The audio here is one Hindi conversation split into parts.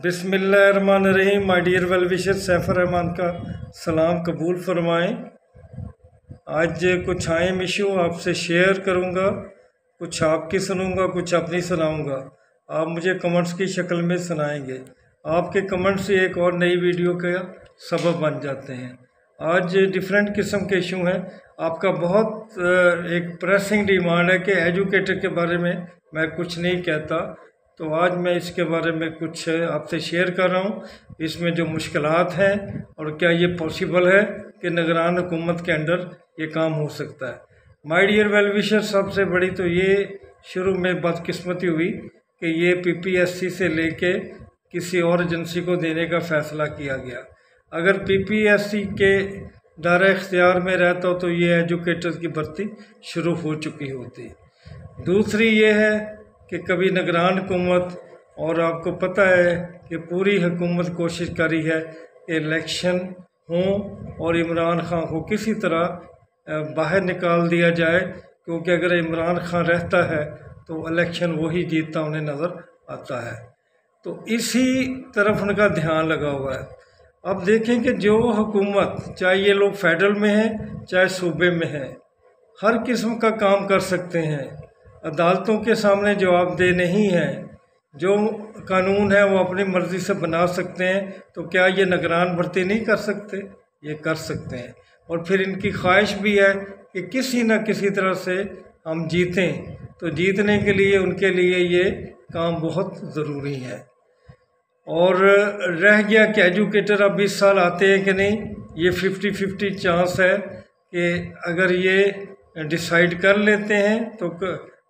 बिस्मिल्लाहिर्रहमानिर्रहीम। My dear well wisher, Saifur Rahman का सलाम कबूल फरमाएं। आज कुछ अहम इशू आपसे शेयर करूंगा, कुछ आपकी सुनूंगा, कुछ अपनी सुनाऊंगा। आप मुझे कमेंट्स की शक्ल में सुनाएंगे। आपके कमेंट्स एक और नई वीडियो का सबब बन जाते हैं। आज डिफरेंट किस्म के इशू हैं। आपका बहुत एक प्रेसिंग डिमांड है कि एजुकेटर के बारे में मैं कुछ नहीं कहता, तो आज मैं इसके बारे में कुछ आपसे शेयर कर रहा हूँ। इसमें जो मुश्किलात हैं और क्या ये पॉसिबल है कि निगरान हुकूमत के अंडर ये काम हो सकता है। माय डियर वेल विशर, सबसे बड़ी तो ये शुरू में बदकिस्मती हुई कि ये पीपीएससी से लेके किसी और एजेंसी को देने का फ़ैसला किया गया। अगर पीपीएससी के दायरे इख्तियार में रहता तो ये एजुकेटर की भर्ती शुरू हो चुकी होती। दूसरी ये है कि कभी निगरान हुकूमत, और आपको पता है कि पूरी हुकूमत कोशिश करी है कि इलेक्शन हों और इमरान खान को किसी तरह बाहर निकाल दिया जाए, क्योंकि अगर इमरान खान रहता है तो इलेक्शन वही जीतता उन्हें नज़र आता है। तो इसी तरफ उनका ध्यान लगा हुआ है। अब देखें कि जो हुकूमत, चाहे ये लोग फेडरल में हैं चाहे सूबे में हैं, हर किस्म का काम कर सकते हैं। अदालतों के सामने जवाबदेह नहीं है। जो कानून है वो अपनी मर्ज़ी से बना सकते हैं, तो क्या ये निगरान भर्ती नहीं कर सकते? ये कर सकते हैं। और फिर इनकी ख्वाहिश भी है कि किसी न किसी तरह से हम जीतें, तो जीतने के लिए उनके लिए ये काम बहुत ज़रूरी है। और रह गया कि एजुकेटर अब इस साल आते हैं कि नहीं, ये 50-50 चांस है कि अगर ये डिसाइड कर लेते हैं तो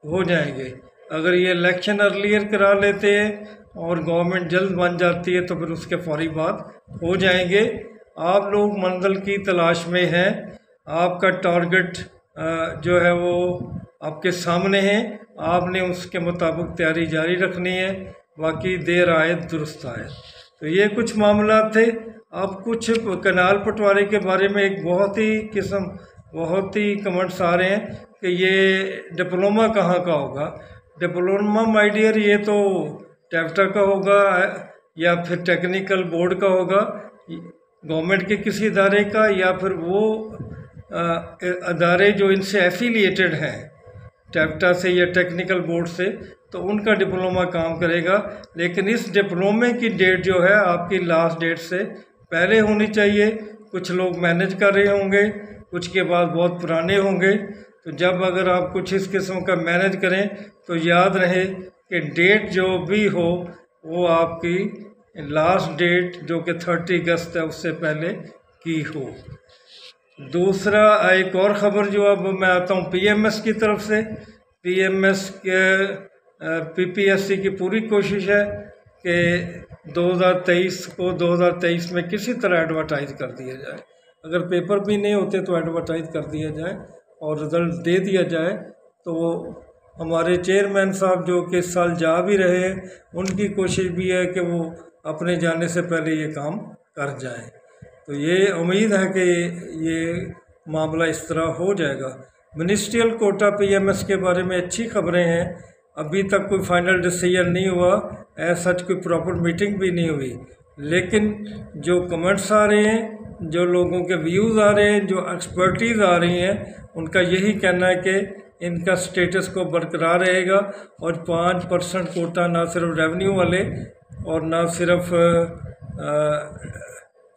हो जाएंगे। अगर ये इलेक्शन अर्लियर करा लेते हैं और गवर्नमेंट जल्द बन जाती है तो फिर उसके फौरी बाद हो जाएंगे। आप लोग मंजिल की तलाश में हैं। आपका टारगेट जो है वो आपके सामने है। आपने उसके मुताबिक तैयारी जारी रखनी है। बाकी देर आए दुरुस्त आए। तो ये कुछ मामला थे। अब कुछ कनाल पटवारी के बारे में एक बहुत ही कमेंट्स आ रहे हैं कि ये डिप्लोमा कहाँ का होगा। डिप्लोमा माय डियर, ये तो टैफ्टा का होगा या फिर टेक्निकल बोर्ड का होगा, गवर्नमेंट के किसी इदारे का, या फिर वो अदारे जो इनसे एफिलिएटेड हैं टैफ्टा से या टेक्निकल बोर्ड से, तो उनका डिप्लोमा काम करेगा। लेकिन इस डिप्लोमे की डेट जो है आपकी लास्ट डेट से पहले होनी चाहिए। कुछ लोग मैनेज कर रहे होंगे, कुछ के बाद बहुत पुराने होंगे। तो जब अगर आप कुछ इस किस्म का मैनेज करें तो याद रहे कि डेट जो भी हो वो आपकी लास्ट डेट जो कि 30 अगस्त है उससे पहले की हो। दूसरा, एक और ख़बर जो अब मैं आता हूँ पीएमएस की तरफ से। पीएमएस के पीपीएससी की पूरी कोशिश है कि 2023 को 2023 में किसी तरह एडवर्टाइज़ कर दिया जाए। अगर पेपर भी नहीं होते तो एडवर्टाइज़ कर दिया जाए और रिज़ल्ट दे दिया जाए। तो हमारे चेयरमैन साहब जो कि इस साल जा भी रहे हैं, उनकी कोशिश भी है कि वो अपने जाने से पहले ये काम कर जाएं। तो ये उम्मीद है कि ये मामला इस तरह हो जाएगा। मिनिस्ट्रियल कोटा पीएमएस के बारे में अच्छी खबरें हैं। अभी तक कोई फाइनल डिसीजन नहीं हुआ, ऐसा कोई प्रॉपर मीटिंग भी नहीं हुई। लेकिन जो कमेंट्स आ रहे हैं, जो लोगों के व्यूज़ आ रहे हैं, जो एक्सपर्टीज़ आ रही हैं, उनका यही कहना है कि इनका स्टेटस को बरकरार रहेगा और 5% कोटा ना सिर्फ रेवेन्यू वाले और ना सिर्फ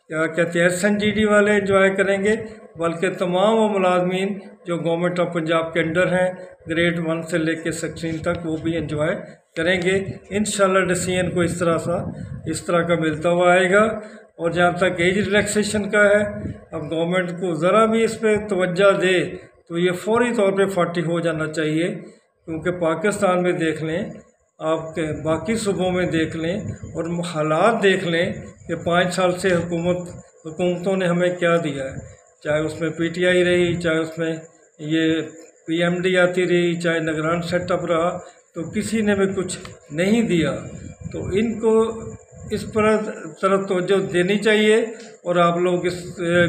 क्या कहते हैं SNGD वाले एंजॉय करेंगे, बल्कि तमाम वो मुलाजमीन जो गवर्नमेंट ऑफ पंजाब के अंडर हैं, ग्रेड 1 से लेकर 16 तक, वो भी एंजॉय करेंगे। इंशाल्लाह डिसीजन को इस तरह का मिलता हुआ आएगा। और जहाँ तक एज रिलैक्सेशन का है, अब गवर्नमेंट को ज़रा भी इस पर तवज्जो दे तो ये फौरी तौर पे 40 हो जाना चाहिए। क्योंकि पाकिस्तान में देख लें, आपके बाकी सूबों में देख लें और हालात देख लें कि 5 साल से हुकूमतों ने हमें क्या दिया है। चाहे उसमें PTI रही, चाहे उसमें ये PMD आती रही, चाहे निगरान सेटअप रहा, तो किसी ने भी कुछ नहीं दिया। तो इनको इस पर तरफ तवज्जो देनी चाहिए। और आप लोग इस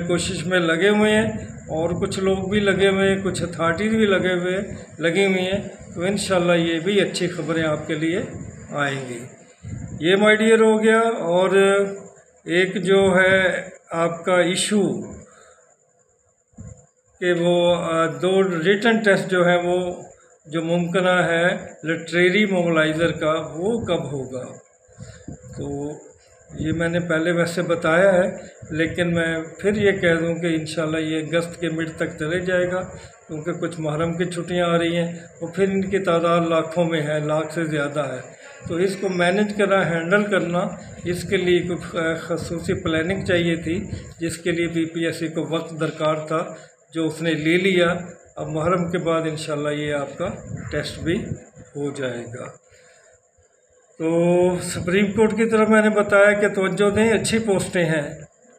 कोशिश में लगे हुए हैं, और कुछ लोग भी लगे हुए हैं, कुछ अथॉरिटीज़ भी लगी हुई हैं। तो इंशाल्लाह ये भी अच्छी खबरें आपके लिए आएंगी। ये माय डियर हो गया। और एक जो है आपका इशू कि वो 2 रिटन टेस्ट जो है वो जो मुमकिन है लिटरेरी मोबलाइज़र का, वो कब होगा। तो ये मैंने पहले वैसे बताया है, लेकिन मैं फिर ये कह दूं कि इंशाल्लाह ये अगस्त के मिड तक चले जाएगा, क्योंकि कुछ मुहर्रम की छुट्टियां आ रही हैं और फिर इनकी तादाद लाखों में है, लाख से ज़्यादा है। तो इसको मैनेज करना, हैंडल करना, इसके लिए कुछ खसूसी प्लानिंग चाहिए थी, जिसके लिए BPSC को वक्त दरकार था, जो उसने ले लिया। अब मुहर्रम के बाद इंशाल्लाह ये आपका टेस्ट भी हो जाएगा। तो सुप्रीम कोर्ट की तरफ मैंने बताया कि तवज्जो दें, अच्छी पोस्टें हैं।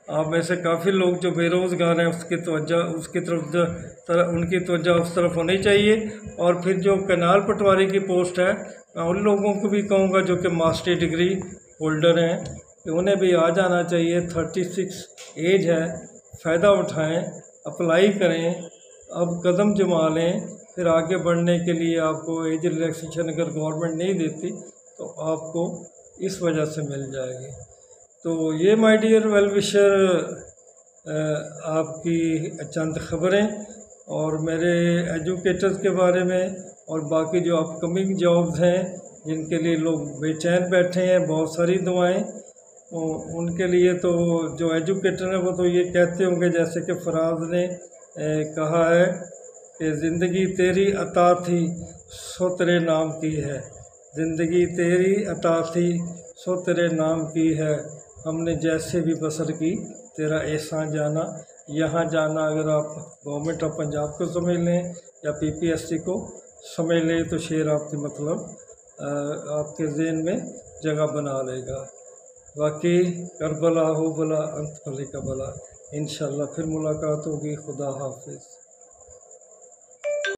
आप में से काफ़ी लोग जो बेरोज़गार हैं उसकी उनकी तवज्जो उस तरफ होनी चाहिए। और फिर जो कैनाल पटवारी की पोस्ट है, मैं उन लोगों को भी कहूँगा जो कि मास्टर डिग्री होल्डर हैं कि उन्हें भी आ जाना चाहिए। 36 एज है, फ़ायदा उठाएं, अप्लाई करें, अब कदम जमा लें। फिर आगे बढ़ने के लिए आपको एज रिलैक्सेशन अगर गवर्नमेंट नहीं देती तो आपको इस वजह से मिल जाएगी। तो ये माय डियर वेल विशर आपकी चंद ख़बरें और मेरे एजुकेटर्स के बारे में, और बाकी जो अपकमिंग जॉब्स हैं जिनके लिए लोग बेचैन बैठे हैं, बहुत सारी दुआएं उनके लिए। तो जो एजुकेटर हैं वो तो ये कहते होंगे जैसे कि फराज ने कहा है कि ज़िंदगी तेरी अता थी सो तेरे नाम की है, ज़िंदगी तेरी अता थी सो तेरे नाम की है, हमने जैसे भी बसर की तेरा एहसान जाना। यहाँ जाना अगर आप गवर्नमेंट ऑफ पंजाब को समझ लें या PPSC को समझ लें तो शेर आपके मतलब आपके ज़हन में जगह बना लेगा। बाकी करबला हो भला अंत भले का भला। इंशाल्लाह फिर मुलाकात होगी। खुदा हाफिज़।